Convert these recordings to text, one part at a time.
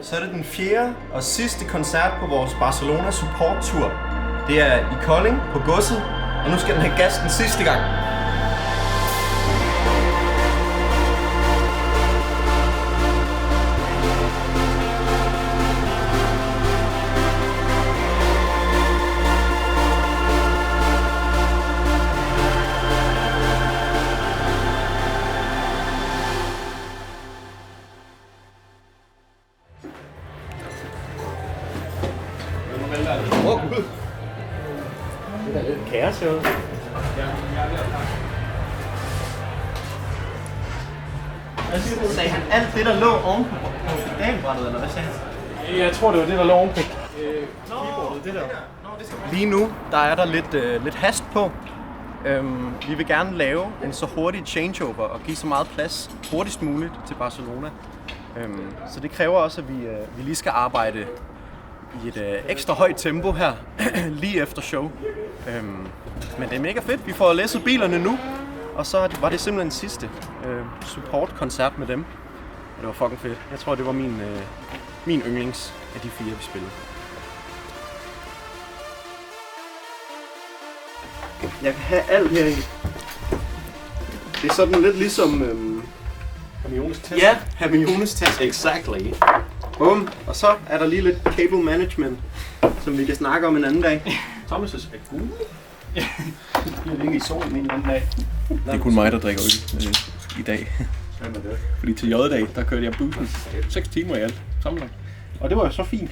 Så er det den 4. og sidste koncert på vores Barcelona Support Tour. Det er i Kolding på Godset, og nu skal den have gas den sidste gang. Gud. Det er da lidt kaos herude. Sagde han alt det, der lå oven på pedalbrættet, eller hvad sagde han? Jeg tror, det var det, der lå oven på keyboardet, det der. Lige nu, der er der lidt hast på. Vi vil gerne lave en så hurtig changeover og give så meget plads hurtigst muligt til Barcelona. Så det kræver også, at vi lige skal arbejde i et ekstra højt tempo her, lige efter show. Men det er mega fedt. Vi får læsset bilerne nu, og så var det simpelthen sidste support-koncert med dem. Og det var fucking fedt. Jeg tror, det var min yndlings af de 4, vi spillede. Jeg kan have alt her i. Det er sådan lidt ligesom Hermiones taske. Ja, Hermiones taske. Exactly. Bum. Og så er der lige lidt cable management, som vi kan snakke om en anden dag. Thomas' er gul. Ja. Jeg ligger i solen en anden dag. Det er kun mig, der drikker øl i dag. Fordi til J-dag, der kørte jeg bussen 6 timer i alt sammenlagt. Og det var jo så fint.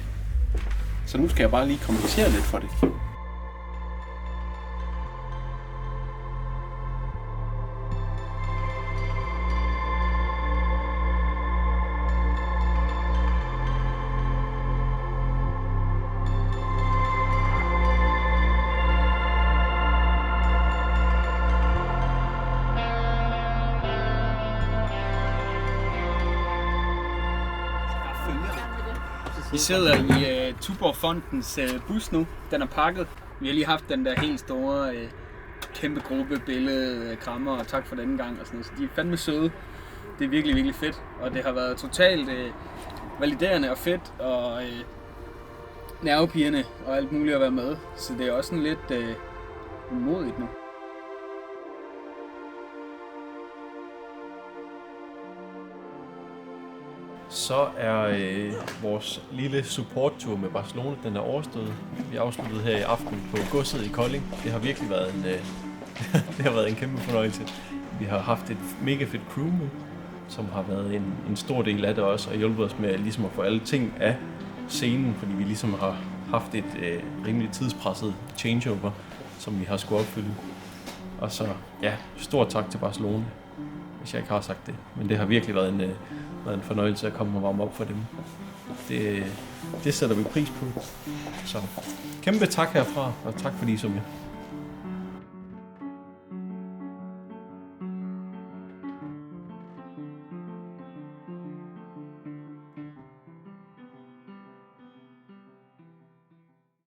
Så nu skal jeg bare lige kompensere lidt for det. Vi sidder i Tuborg Fondens bus nu. Den er pakket. Vi har lige haft den der helt store, kæmpe gruppe billede, krammer og tak for denne gang og sådan noget. Så de er fandme søde. Det er virkelig, virkelig fedt. Og det har været totalt validerende og fedt og nervepirrende og alt muligt at være med. Så det er også sådan lidt umodigt nu. Så er vores lille support-tur med Barcelona, den er overstået. Vi afsluttede her i aften på Godset i Kolding. Det har virkelig været det har været en kæmpe fornøjelse. Vi har haft et mega fedt crew med, som har været en stor del af det også, og hjulpet os med ligesom at få alle ting af scenen, fordi vi ligesom har haft et rimelig tidspresset changeover, som vi har skulle opfylde. Og så, ja, stort tak til Barcelona, hvis jeg ikke har sagt det. Men det har virkelig været en fornøjelse at komme og varme op for dem. Det sætter vi pris på. Så kæmpe tak herfra, og tak fordi I så med.